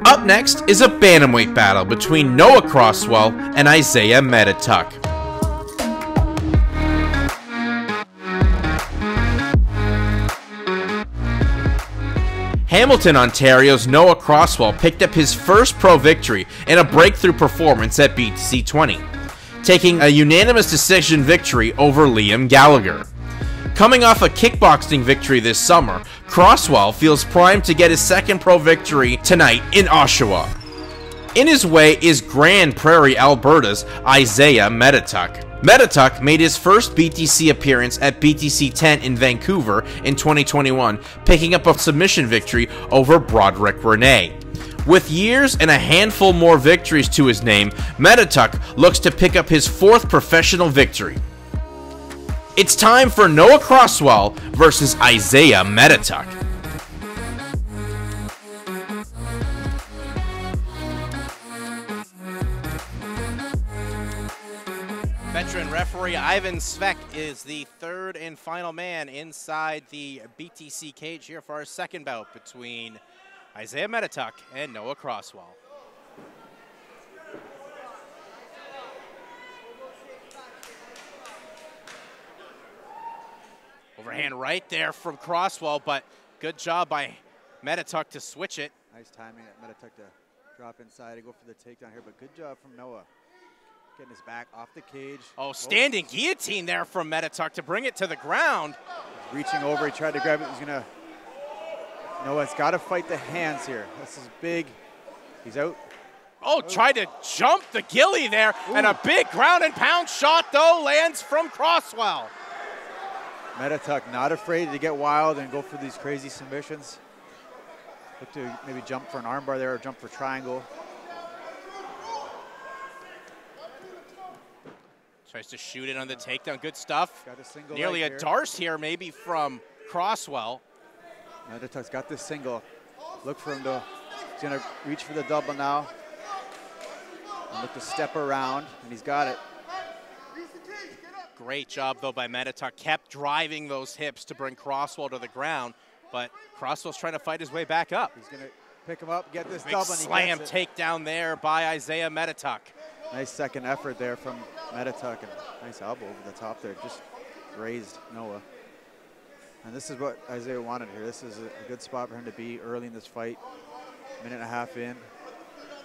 Up next is a bantamweight battle between Noah Crosswell and Isaiah Medituck. Hamilton, Ontario's Noah Crosswell picked up his first pro victory in a breakthrough performance at BTC 20, taking a unanimous decision victory over Liam Gallagher. Coming off a kickboxing victory this summer, Crosswell feels primed to get his second pro victory tonight in Oshawa. In his way is Grand Prairie, Alberta's Isaiah Medituck. Medituck made his first BTC appearance at BTC 10 in Vancouver in 2021, picking up a submission victory over Broderick Renee. With years and a handful more victories to his name, Medituck looks to pick up his fourth professional victory. It's time for Noah Crosswell versus Isaiah Medituck. Veteran referee Ivan Sept is the third and final man inside the BTC cage here for our second bout between Isaiah Medituck and Noah Crosswell. Overhand right there from Crosswell, but good job by Medituck to switch it. Nice timing at Medituck to drop inside and go for the takedown here, but good job from Noah. Getting his back off the cage. Oh, standing guillotine there from Medituck to bring it to the ground. He's reaching over, he tried to grab it. Noah's got to fight the hands here. This is big. He's out. Oh, tried to jump the gilly there. Ooh. And a big ground and pound shot, though, lands from Crosswell. Medituck not afraid to get wild and go for these crazy submissions. Look to maybe jump for an armbar there or jump for triangle. Tries to shoot it on the takedown. Good stuff. Got a single. Nearly a darce here maybe from Crosswell. Medituck's got this single. Look for him to, he's going to reach for the double now. And look to step around, and he's got it. Great job, though, by Medituck. Kept driving those hips to bring Crosswell to the ground, but Crosswell's trying to fight his way back up. He's going to pick him up, get this big double, and he slam gets it. takedown there by Isaiah Medituck. Nice second effort there from Medituck, and nice elbow over the top there. Just grazed Noah. And this is what Isaiah wanted here. This is a good spot for him to be early in this fight. Minute and a half in.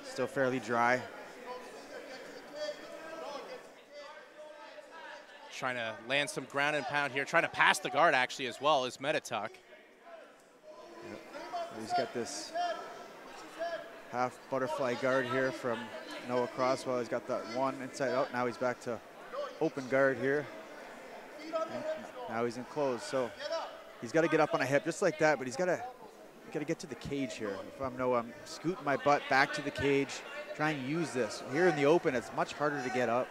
Still fairly dry. Trying to land some ground and pound here. Trying to pass the guard, actually, as well as Medituck. Yep. He's got this half butterfly guard here from Noah Crosswell. He's got that one inside out. Now he's back to open guard here. And now he's in close. So he's got to get up on a hip just like that, but he's got to get to the cage here. If I'm Noah, I'm scooting my butt back to the cage, try and use this. Here in the open, it's much harder to get up.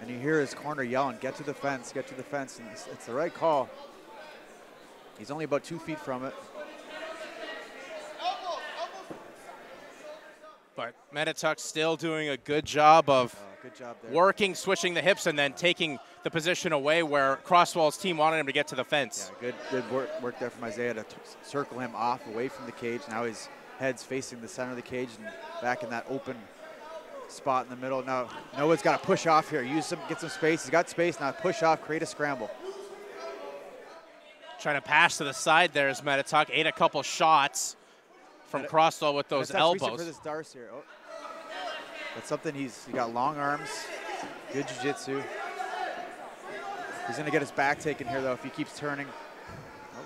And you hear his corner yelling, get to the fence, get to the fence. And it's the right call. He's only about 2 feet from it. But Medituck still doing a good job of good job there. Working, switching the hips, and then taking the position away where Crosswell's team wanted him to get to the fence. Yeah, good work there from Isaiah to circle him off away from the cage. Now his head's facing the center of the cage and back in that open spot in the middle. Now Noah's got to push off here, get some space. He's got space, now push off, create a scramble. Trying to pass to the side there as Medituck ate a couple shots from Crosswell with those elbows. For this darce here. Oh. That's something he got long arms, good jiu-jitsu. He's going to get his back taken here, though, if he keeps turning. Oh.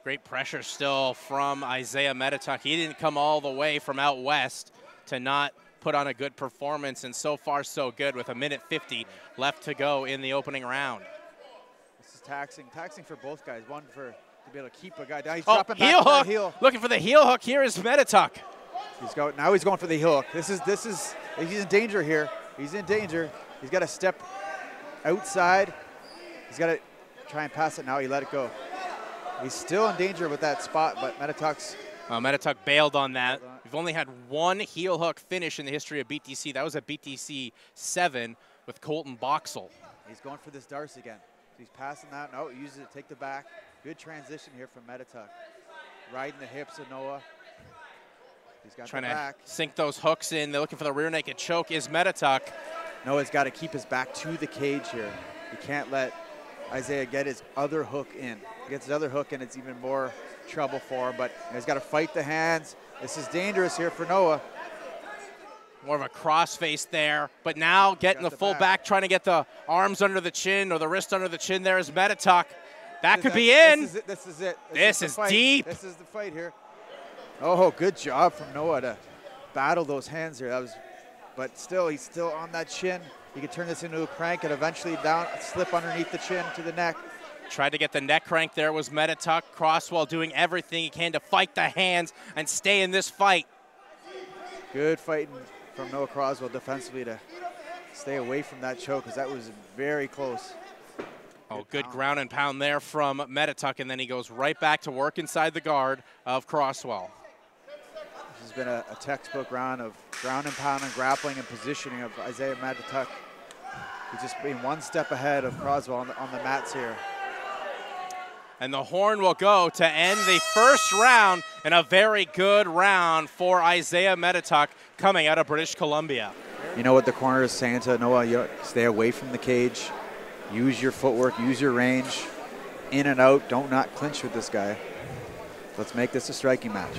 Great pressure still from Isaiah Medituck. He didn't come all the way from out west to not put on a good performance, and so far so good with 1:50 left to go in the opening round. This is taxing for both guys. One to be able to keep a guy down. He's dropping back heel hook. Heel. Looking for the heel hook. Here is Medituck. Now he's going for the heel hook. He's in danger here. He's in danger. He's got to step outside. He's got to try and pass it now. He let it go. He's still in danger with that spot, but Medituck bailed on that. We've only had one heel hook finish in the history of BTC. That was at BTC 7 with Colton Boxall. He's going for this darce again. he's passing that. No, uses it, take the back. Good transition here from Metatuk. Riding the hips of Noah. He's got trying the back. to sink those hooks in. They're looking for the rear naked choke. Is Metatuk. Noah's got to keep his back to the cage here. He can't let Isaiah get his other hook in. He gets his other hook in, it's even more trouble for him. But he's got to fight the hands. This is dangerous here for Noah. More of a cross face there, but now getting the full back, trying to get the arms under the chin or the wrist under the chin. There is Metatuk. That could be in. This is it. This is deep. This is the fight here. Oh, good job from Noah to battle those hands here. But still, he's still on that chin. He could turn this into a crank and eventually down, slip underneath the chin to the neck. Tried to get the neck crank there was Metatuk. Crosswell doing everything he can to fight the hands and stay in this fight. Good fighting from Noah Crosswell defensively to stay away from that choke, because that was very close. Oh, good ground and pound there from Metatuk, and then he goes right back to work inside the guard of Crosswell. This has been a textbook round of ground and pound and grappling and positioning of Isaiah Metatuk. He's just been one step ahead of Crosswell on the mats here. And the horn will go to end the first round, and a very good round for Isaiah Metatuk coming out of British Columbia. You know what the corner is saying to Noah? You stay away from the cage. Use your footwork, use your range. In and out, don't not clinch with this guy. Let's make this a striking match.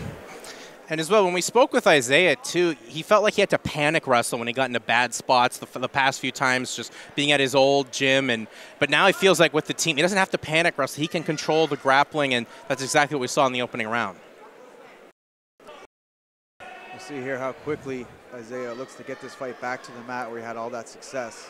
And as well, when we spoke with Isaiah, too, he felt like he had to panic wrestle when he got into bad spots the past few times, just being at his old gym. But now he feels like with the team, he doesn't have to panic wrestle. He can control the grappling, and that's exactly what we saw in the opening round. We'll see here how quickly Isaiah looks to get this fight back to the mat where he had all that success.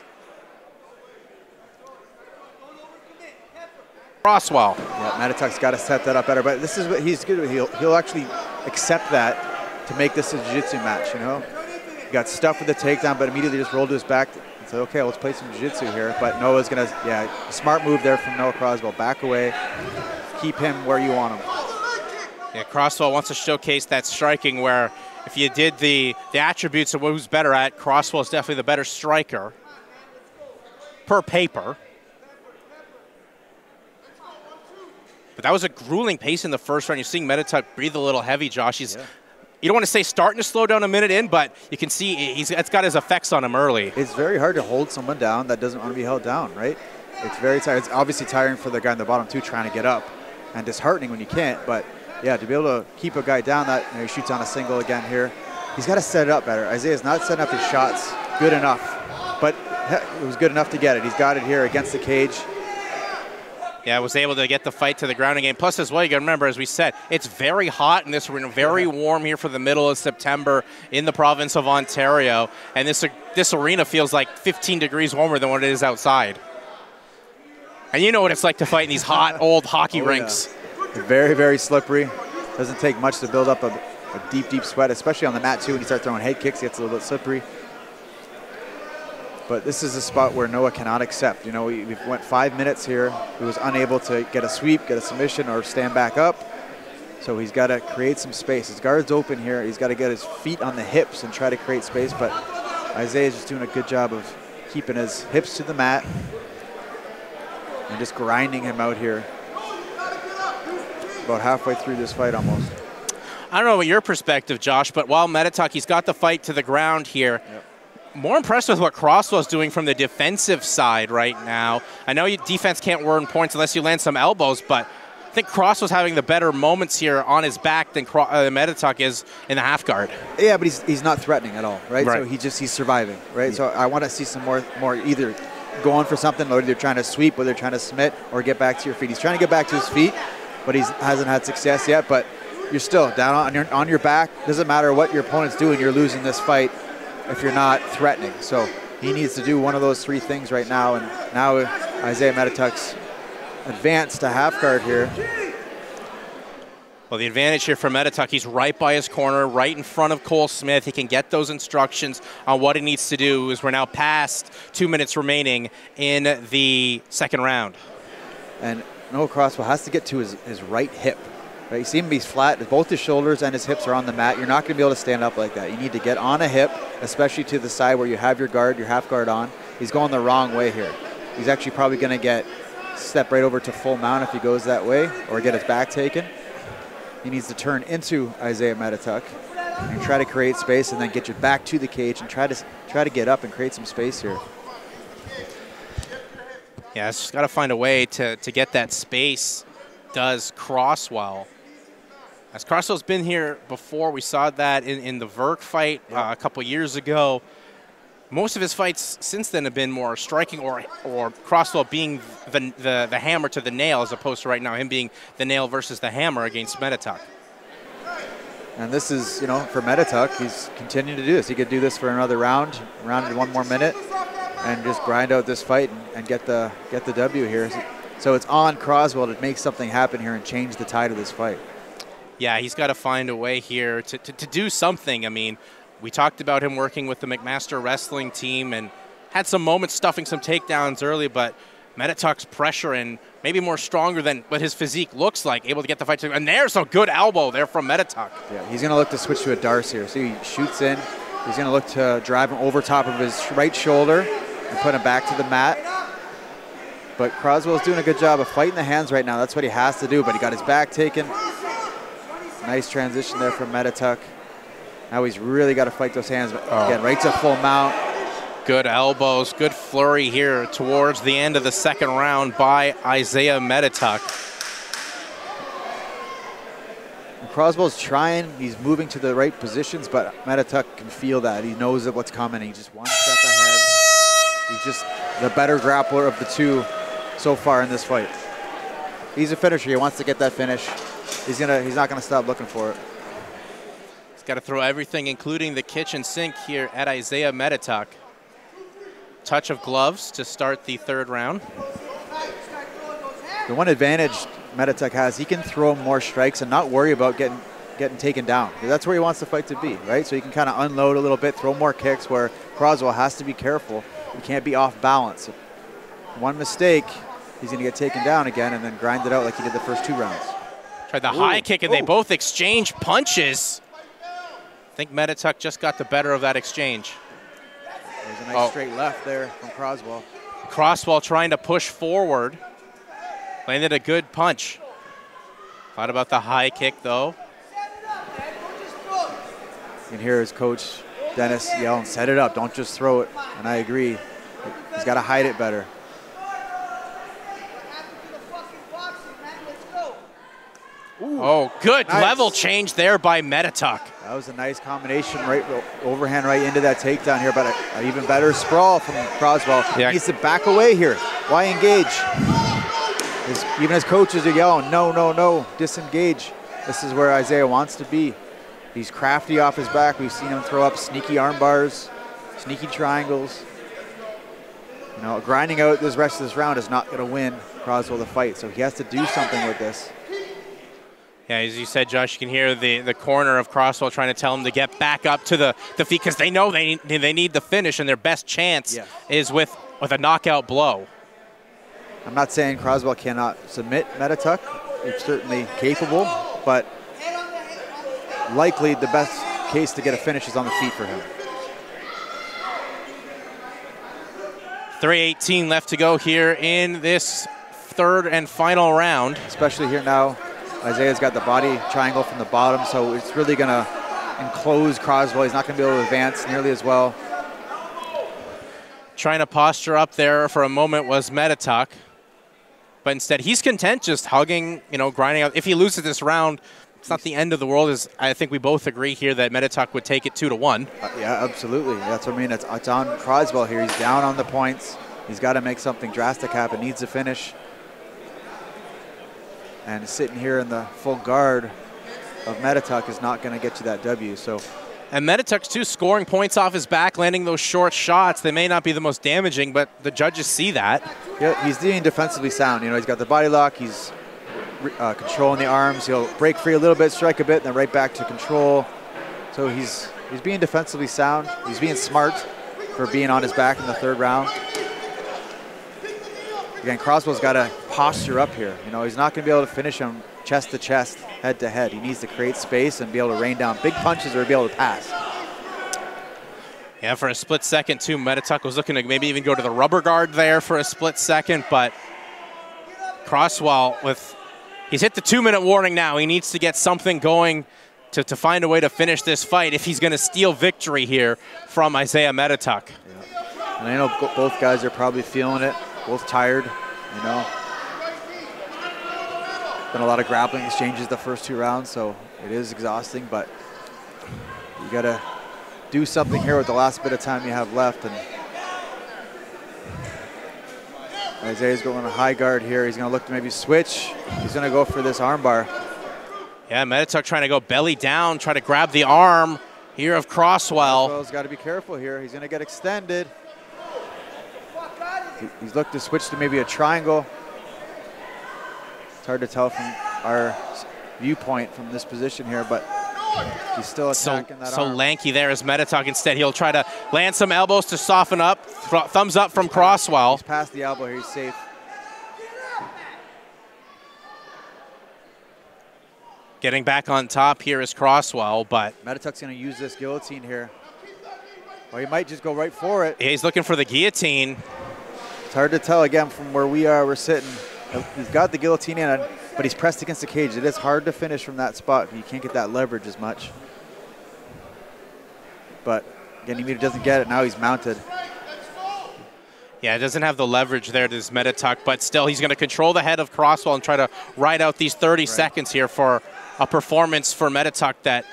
Crosswell. Yeah, Metatuk's got to set that up better, but this is what he's good with. He'll actually accept that to make this a jiu-jitsu match, you know? He got stuffed with the takedown, but immediately just rolled to his back and said, okay, let's play some jiu-jitsu here. But Noah's going to, yeah, smart move there from Noah Crosswell. Back away, keep him where you want him. Yeah, Crosswell wants to showcase that striking where if you did the attributes of who's better at, Crosswell is definitely the better striker per paper. But that was a grueling pace in the first round. You're seeing Metatuk breathe a little heavy, Josh. You don't want to say starting to slow down a minute in, but you can see it's got his effects on him early. It's very hard to hold someone down that doesn't want to be held down, right? It's very tiring. It's obviously tiring for the guy in the bottom, too, trying to get up, and disheartening when you can't. But, yeah, to be able to keep a guy down that, he shoots on a single again here, he's got to set it up better. Isaiah's not setting up his shots good enough, but it was good enough to get it. He's got it here against the cage. Yeah, was able to get the fight to the grounding game. Plus, as well, you got to remember, as we said, it's very hot in this arena, very warm here for the middle of September in the province of Ontario. And this arena feels like 15 degrees warmer than what it is outside. And you know what it's like to fight in these hot, old hockey rinks. Yeah. Very, very slippery. Doesn't take much to build up a deep, deep sweat, especially on the mat, too. When you start throwing head kicks, it gets a little bit slippery. But this is a spot where Noah cannot accept. You know, we went 5 minutes here. He was unable to get a sweep, get a submission, or stand back up. So he's got to create some space. His guard's open here. He's got to get his feet on the hips and try to create space. But Isaiah's just doing a good job of keeping his hips to the mat and just grinding him out here. About halfway through this fight almost. I don't know what your perspective, Josh, but while Metatuk, he's got the fight to the ground here. Yep. More impressed with what Crosswell's doing from the defensive side right now. I know defense can't earn points unless you land some elbows, but I think Crosswell's having the better moments here on his back than Metatuk is in the half guard. Yeah, but he's not threatening at all, right? So he's surviving, right? Yeah. So I want to see some more either going for something, or either trying to sweep, or they're trying to submit, or get back to your feet. He's trying to get back to his feet, but he hasn't had success yet. But you're still down on your back. Doesn't matter what your opponent's doing, you're losing this fight if you're not threatening. So he needs to do one of those three things right now. And now Isaiah Metatuk's advanced to half guard here. Well, the advantage here for Metatuk, he's right by his corner, right in front of Cole Smith. He can get those instructions on what he needs to do as we're now past 2 minutes remaining in the second round. And Noah Crosswell has to get to his right hip. Right? You see him be flat. Both his shoulders and his hips are on the mat. You're not going to be able to stand up like that. You need to get on a hip, especially to the side where you have your guard, your half guard on. He's going the wrong way here. He's actually probably going to get step right over to full mount if he goes that way, or get his back taken. He needs to turn into Isaiah Metatuk and try to create space, and then get you back to the cage and try to get up and create some space here. Yeah, it's just got to find a way to get that space, does Crosswell. As Crosswell's been here before, we saw that in the Verk fight a couple years ago. Most of his fights since then have been more striking, or Crosswell being the hammer to the nail, as opposed to right now him being the nail versus the hammer against Metatuk. And this is, you know, for Metatuk, he's continuing to do this. He could do this for another round in 1 more minute, and just grind out this fight and get the W here. So it's on Crosswell to make something happen here and change the tide of this fight. Yeah, he's got to find a way here to do something. I mean, we talked about him working with the McMaster wrestling team and had some moments stuffing some takedowns early, but Metatuk's pressure and maybe more stronger than what his physique looks like, able to get the fight to, and there's a good elbow there from Metatuk. Yeah, he's going to look to switch to a Darce here. See, he shoots in. He's going to look to drive him over top of his right shoulder and put him back to the mat. But Crosswell's doing a good job of fighting the hands right now. That's what he has to do, but he got his back taken. Nice transition there from Metatuk. Now he's really got to fight those hands. Again, right to full mount. Good elbows, good flurry here towards the end of the second round by Isaiah Metatuk. Crosswell's trying. He's moving to the right positions, but Metatuk can feel that. He knows what's coming. He's just one step ahead. He's just the better grappler of the two so far in this fight. He's a finisher. He wants to get that finish. He's not gonna stop looking for it. He's got to throw everything, including the kitchen sink here at Isaiah Metatuk. Touch of gloves to start the third round. The one advantage Metatuk has, he can throw more strikes and not worry about getting taken down. That's where he wants the fight to be, right? So he can kind of unload a little bit, throw more kicks, where Crosswell has to be careful. He can't be off balance. One mistake, he's going to get taken down again and then grind it out like he did the first 2 rounds. Tried the high kick, and they both exchange punches. I think Metatuk just got the better of that exchange. There's a nice straight left there from Crosswell. Crosswell trying to push forward. Landed a good punch. Thought about the high kick, though. You can hear his coach, Dennis, yelling, set it up, don't just throw it. And I agree. He's got to hide it better. Ooh. Oh, good level change there by Metatuk. That was a nice combination, right, overhand right into that takedown here, but an even better sprawl from Crosswell. Yeah. He needs to back away here. Why engage? Even his coaches are yelling, no, no, no, disengage. This is where Isaiah wants to be. He's crafty off his back. We've seen him throw up sneaky arm bars, sneaky triangles. You know, grinding out this rest of this round is not going to win Crosswell the fight, so he has to do something with this. Yeah, as you said, Josh, you can hear the corner of Crosswell trying to tell him to get back up to the feet, because they know they need the finish, and their best chance is with a knockout blow. I'm not saying Crosswell cannot submit Metatuk. He's certainly capable, but likely the best case to get a finish is on the feet for him. 3:18 left to go here in this third and final round. Especially here now, Isaiah's got the body triangle from the bottom, so it's really going to enclose Crosswell. He's not going to be able to advance nearly as well. Trying to posture up there for a moment was Metatuk, but instead he's content just hugging, you know, grinding out. If he loses this round, it's not the end of the world. I think we both agree here that Metatuk would take it 2-1. Yeah, absolutely. That's what I mean. It's on Crosswell here. He's down on the points. He's got to make something drastic happen. Needs a finish. And sitting here in the full guard of Metatuk is not going to get you that W. So, and Metatuk's too scoring points off his back, landing those short shots. They may not be the most damaging, but the judges see that. Yeah, he's being defensively sound. You know, he's got the body lock. He's controlling the arms. He'll break free a little bit, strike a bit, and then right back to control. So he's being defensively sound. He's being smart for being on his back in the third round. Again, Crosswell's got to posture up here. You know, he's not going to be able to finish him chest to chest, head to head. He needs to create space and be able to rain down big punches or be able to pass. Yeah, for a split second, too, Metatuk was looking to maybe even go to the rubber guard there for a split second, but Crosswell he's hit the 2-minute warning now. He needs to get something going to find a way to finish this fight if he's going to steal victory here from Isaiah Metatuk. Yeah. And I know both guys are probably feeling it, both tired, you know. Been a lot of grappling exchanges the first 2 rounds, so it is exhausting, but you got to do something here with the last bit of time you have left. And Isaiah's going a high guard here. He's going to look to maybe switch. He's going to go for this armbar. Yeah, Metatuk trying to go belly down, try to grab the arm here of Crosswell. Crosswell's got to be careful here. He's going to get extended. He's looked to switch to maybe a triangle. It's hard to tell from our viewpoint from this position here, but he's still attacking that arm. So lanky there is Metatuk. Instead, he'll try to land some elbows to soften up. Thumbs up from Crosswell. He's past the elbow here. He's safe. Getting back on top here is Crosswell, but Metatuk's going to use this guillotine here. Or he might just go right for it. He's looking for the guillotine. It's hard to tell, again, from where we're sitting. He's got the guillotine in, but he's pressed against the cage. It is hard to finish from that spot. You can't get that leverage as much. But again, he doesn't get it. Now he's mounted. Yeah, it doesn't have the leverage there to this Metatuk, but still he's going to control the head of Crosswell and try to ride out these 30 seconds here for a performance for Metatuk that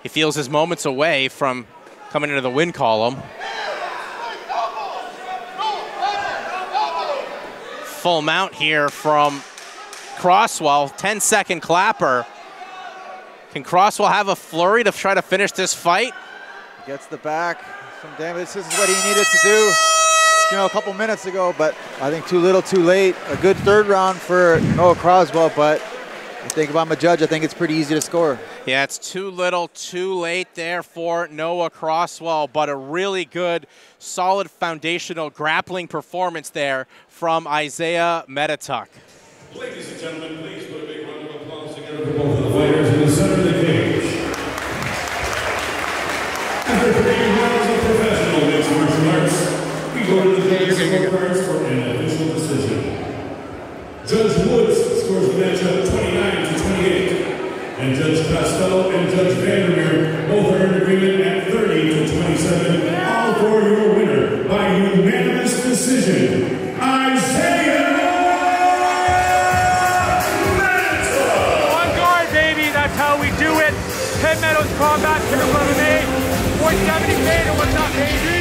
he feels is moments away from coming into the win column. Full mount here from Crosswell, 10-second clapper. Can Crosswell have a flurry to try to finish this fight? Gets the back. Some damage. This is what he needed to do, you know, a couple minutes ago, but I think too little, too late. A good 3rd round for Noah Crosswell, but I think if I'm a judge, I think it's pretty easy to score. Yeah, it's too little, too late there for Noah Crosswell, but a really good, solid foundational grappling performance there from Isaiah Metatuk. Ladies and gentlemen, please put a big round of applause together for both of the fighters in the center of the cage. After 3 rounds of professional mixed martial arts, we go to the judges' scorecards for an official decision. Judge Woods scores the matchup 29-28, and Judge Costello and Judge Vandermeer both are in agreement at 30-27, all for your winner by unanimous decision, Isaiah Metatuk! On guard, baby, that's how we do it. 10 medals combat, 11A, 470 paid, and what's up, baby?